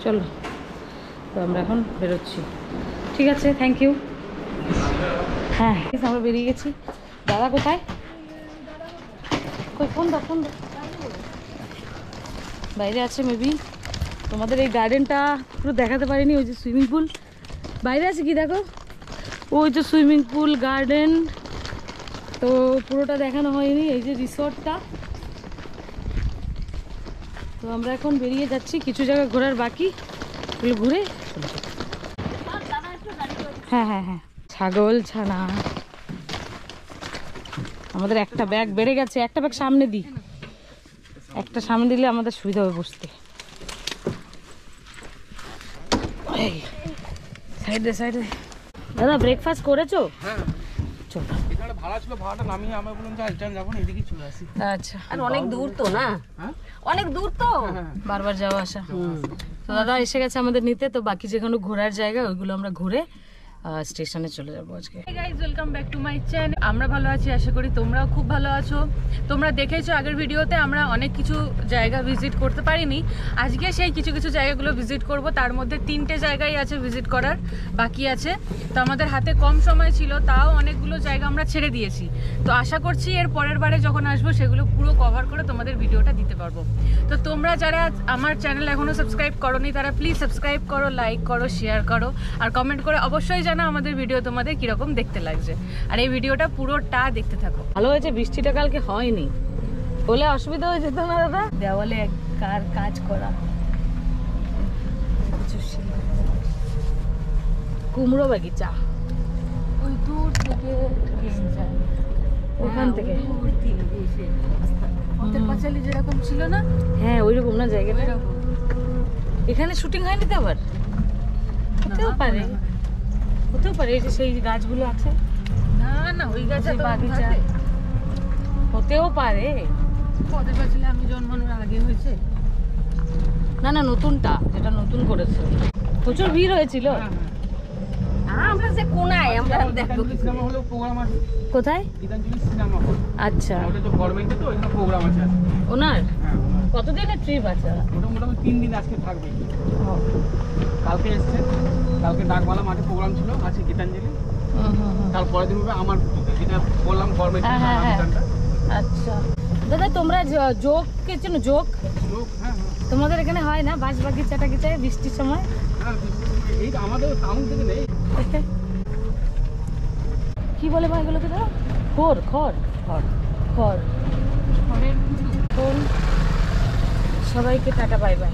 চলো, তো আমরা এখন বেরোচ্ছি। ঠিক আছে, থ্যাংক ইউ। হ্যাঁ, আমরা বেরিয়ে গেছি। দাদা কোথায়? কই, ফোন দাও, ফোন দাও। বাইরে আছে মেবি। তোমাদের এই গার্ডেনটা পুরো দেখাতে পারিনি। ওই যে সুইমিং পুল বাইরে আছে, কি দেখো, ওই যে সুইমিং পুল, গার্ডেন, তো পুরোটা দেখানো হয়নি। এই যে রিসর্টটা। তো আমরা এখন বেরিয়ে যাচ্ছি, কিছু জায়গা ঘোরার বাকি, ওগুলো ঘুরে। হ্যাঁ হ্যাঁ হ্যাঁ, ছাগল ছানা। আমাদের একটা ব্যাগ বেড়ে গেছে, একটা ব্যাগ সামনে দিই, একটা সামনে দিলে আমাদের সুবিধা হবে বসতে। সাইডে সাইডে। দাদা ব্রেকফাস্ট করেছো? হ্যাঁ চলো। এখানে ভাড়া ছিল, ভাড়াটা নামিয়ে আমরা বললাম যে রিটার্ন যাবো না, এদিকেই চলে আসি। আচ্ছা, আর অনেক দূর তো না? হ্যাঁ অনেক দূর তো, বারবার যাওয়া আসা। তো দাদা এসে গেছে আমাদের নিতে। তো বাকি যেগুলো ঘোরার জায়গা ওইগুলো আমরা ঘুরে স্টেশনে চলে যাবো আজকে। Hey guys, welcome back to my channel. আমরা ভালো আছি, আশা করি তোমরাও খুব ভালো আছো। তোমরা দেখেছো আগের ভিডিওতে আমরা অনেক কিছু জায়গা ভিজিট করতে পারিনি। আজকে সেই কিছু কিছু জায়গাগুলো ভিজিট করব। তার মধ্যে 3টে জায়গায় আছে ভিজিট করার বাকি আছে। তো আমাদের হাতে কম সময় ছিল, তাও অনেকগুলো জায়গা আমরা ছেড়ে দিয়েছি। তো আশা করছি এর পরের বারে যখন আসবো সেগুলো পুরো কভার করে তোমাদের ভিডিওটা দিতে পারবো। তো তোমরা যারা আমার চ্যানেল এখনো সাবস্ক্রাইব করোনি তারা প্লিজ সাবস্ক্রাইব করো, লাইক করো, শেয়ার করো, আর কমেন্ট করে অবশ্যই জানা আমাদের ভিডিও তোমাদের কিরকম দেখতে লাগছে। আর এই ভিডিওটা পুরোটা দেখতে থাকো। ভালো হয়েছে বৃষ্টিটা কালকে হয়নি, বলে অসুবিধা হয়ে যেত না দাদা। দেওয়ালে কার কাজ করা, কুমড়ো বাগিচা, ওই দূর থেকে ট্রেন যায়, ওখান থেকে। পথের পাঁচালী যেরকম ছিল না, হ্যাঁ ওইরকম না জায়গাটা। এখানে শুটিং হয়নি তো আবার? হতেও পারে, হতেও পারে। এই যে সেই গাছগুলো আছে, না না ওই গাছে তো বাগিচা হতেও পারে। পথের পাঁচালী আমি জন্মানোর আগে হয়েছে। না না, নতুনটা, যেটা নতুন করেছে। প্রচুর ভিড় হয়েছিল। আমরা যে কোনায় আমরা দেখবো। সিনেমা হলেও প্রোগ্রাম আছে। কোথায়? Gitanjali cinema hall. আচ্ছা, ওটা তো গভর্নমেন্টে, তো ওইখানে প্রোগ্রাম আছে। ওনার হ্যাঁ, কতদিনের ট্রিপ আছে? ওটা মোটামুটি 3 দিন আজকে থাকবে। কালকে এসছে, কালকে ডাকবালা মাঠে প্রোগ্রাম ছিল, আছে গীতাঞ্জলি। তারপরের দিন হবে আমার পুজোতে, যেটা বললাম গভর্নমেন্ট। হ্যাঁ হ্যাঁ হ্যাঁ, আচ্ছা। দাদা তোমরা যোগকে চেনো? যোগ লোক, হ্যাঁ হ্যাঁ তোমাদের এখানে হয় না? বাঁশ বাগিচা টাগিচায় বৃষ্টির সময়? হ্যাঁ, এই আমাদের টাউন থেকে নেই। কি বলে ভাই এগুলোকে? দাদা খড় খড় খড় খড়। সবাইকে টাটা, বাই বাই।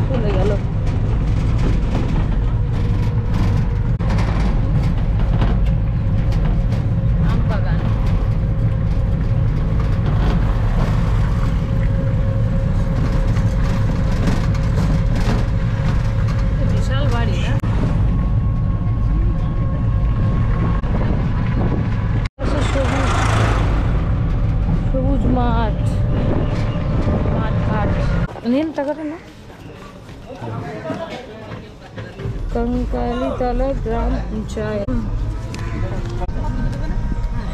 চলে গেল। আম বাগান। বিশাল বাড়ি না? সবুজ সবুজ মাঠ, মাঠ ঘাট। নিন টাকাটা না। কঙ্কালীতলা গ্রাম পঞ্চায়েত।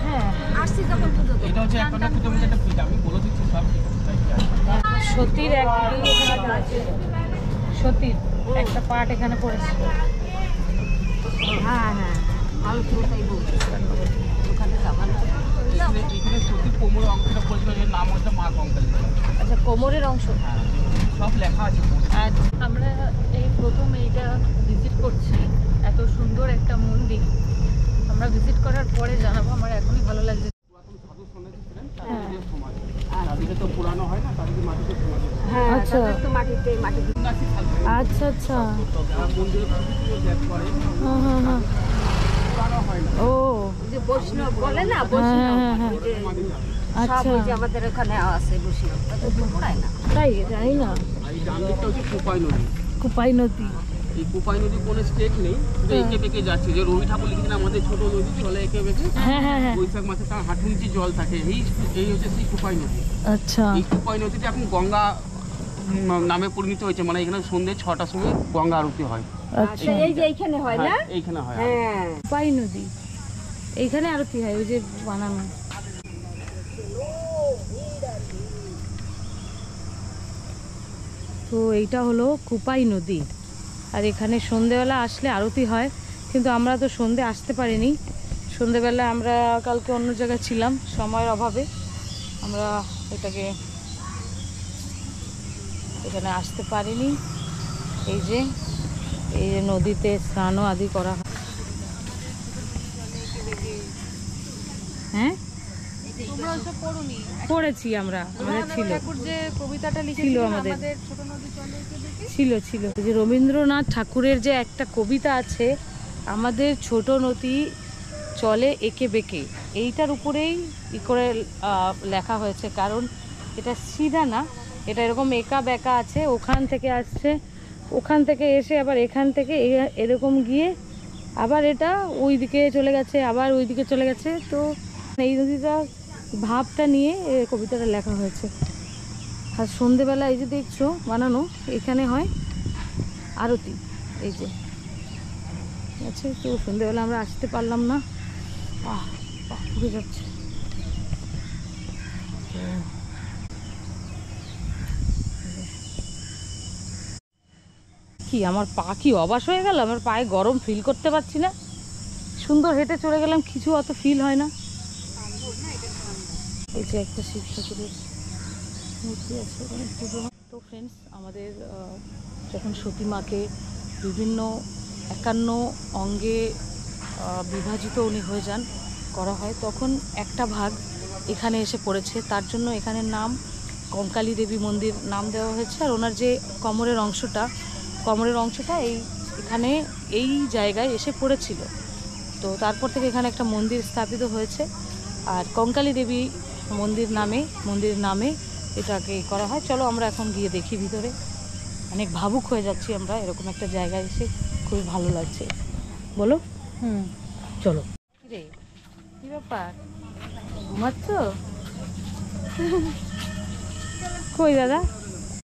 হ্যাঁ, আসছি যখন পুজো দেবো। এটা হচ্ছে 51 কিলোমিটার একটা পিচ, আমি বলে দিচ্ছি সব। সতীর সতীর একটা পার্ট এখানে পড়েছে। হ্যাঁ হ্যাঁ, আমি তো ওটাই বলছি, ওখানে যাবার না। এখানে সত্যি কোমরের অংশটা পড়েছিল, এর নাম হচ্ছে মা কঙ্কালী। আচ্ছা, কোমরের অংশ। সব লেখা আছে। আর আমরা এই প্রথম এইটা ভিজিট করছি, এত সুন্দর একটা মন্দির। আমরা ভিজিট করার পরে জানাবো, আমার এখনই ভালো লাগছে। পুরাতন সাধু সন্ন্যাসী ছিলেন, তাদের সমাজ। তাদেরকে তো পুরানো হয় না, তাদেরকে মাটিতে সমাজ। হ্যাঁ, আচ্ছা। তাদের তো মাটিতে মাটিতে। সন্ন্যাসী সাধু। আচ্ছা আচ্ছা, যারা মন্দিরে পুজো ত্যাগ করে, হ্যাঁ হ্যাঁ হ্যাঁ, পুরানো হয় না। ও যে বৈষ্ণব বলে না, হ্যাঁ বৈষ্ণব হ্যাঁ হ্যাঁ, যে আচ্ছা। সব ওই যে আমাদের ওখানে আছে বৈষ্ণব, তাদের তো পড়ায় না। তাই জানি না। আর এই ডান দিকটা হচ্ছে কোপাই নদী। কুপাই নদী। এই কোপাই নদী কোনো স্টেট নেই, শুধু এঁকে বেঁকে যাচ্ছে। যে রবি ঠাকুর লিখেছেন আমাদের ছোট নদী চলে এঁকে বেঁকে, হ্যাঁ হ্যাঁ হ্যাঁ। বৈশাখ মাসে তার হাঁটু ইঞ্চি জল থাকে। এই হচ্ছে সেই কোপাই নদী। আচ্ছা এই কোপাই নদীটা এখন গঙ্গা নামে পরিণত হয়েছে। মানে এখানে সন্ধ্যে 6টার সময় গঙ্গা আরতি হয়। আচ্ছা, এই যে এইখানে হয় না? হ্যাঁ, এইখানে হয়। হ্যাঁ। কোপাই নদী এইখানে আরতি হয়, ওই যে বানানো। তো এইটা হলো কোপাই নদী, আর এখানে সন্ধেবেলা আসলে আরতি হয়। কিন্তু আমরা তো সন্ধে আসতে পারিনি, সন্ধেবেলা আমরা কালকে অন্য জায়গায় ছিলাম, সময়ের অভাবে আমরা এখানে আসতে পারিনি। এই যে নদীতে স্নানও আদি করা হয়। হ্যাঁ তোমরা ওসব পড়োনি? পড়েছি আমরা, আমাদের ছিল ঠাকুর যে কবিতাটা ছিল লিখেছিল আমাদের। আমাদের ছোট নদী চলে এঁকে বেঁকে। ছিল যে রবীন্দ্রনাথ ঠাকুরের যে একটা কবিতা আছে, আমাদের ছোট নদী চলে এঁকে বেঁকে, এইটার উপরেই করে লেখা হয়েছে। কারণ এটা সিধা না, এটা এরকম একা বেঁকা আছে, ওখান থেকে আসছে, ওখান থেকে এসে আবার এখান থেকে এরকম গিয়ে আবার এটা ওই দিকে চলে গেছে, আবার ওই দিকে চলে গেছে। তো এই নদীটা ভাবটা নিয়ে কবিতাটা লেখা হয়েছে। আর সন্ধেবেলা এই যে দেখছো বানানো, এখানে হয় আরতি। এই যে আছে, তো সন্ধেবেলা আমরা আসতে পারলাম না, পুড়ে যাচ্ছে। কি আমার পা কি অবাস হয়ে গেল, আমার পায়ে গরম ফিল করতে পারছি না। সুন্দর হেঁটে চলে গেলাম, কিছু অত ফিল হয় না। এই যে একটা শিব ঠাকুরের মূর্তি আছে, তো ফ্রেন্ডস আমাদের যখন সতী মাকে বিভিন্ন 51 অঙ্গে বিভাজিত উনি হয়ে যান, করা হয়, তখন একটা ভাগ এখানে এসে পড়েছে। তার জন্য এখানের নাম কঙ্কালী দেবী মন্দির নাম দেওয়া হয়েছে। আর ওনার যে কোমরের অংশটা এখানে এই জায়গায় এসে পড়েছিল। তো তারপর থেকে এখানে একটা মন্দির স্থাপিত হয়েছে, আর কঙ্কালী দেবী মন্দির নামে এটাকে করা হয়। চলো আমরা এখন গিয়ে দেখি ভিতরে। অনেক ভাবুক হয়ে যাচ্ছি আমরা, এরকম একটা জায়গায় এসে খুবই ভালো লাগছে। বলো। চলো। রে কি ব্যাপার, ঘুমাচ্ছ? কই দাদা?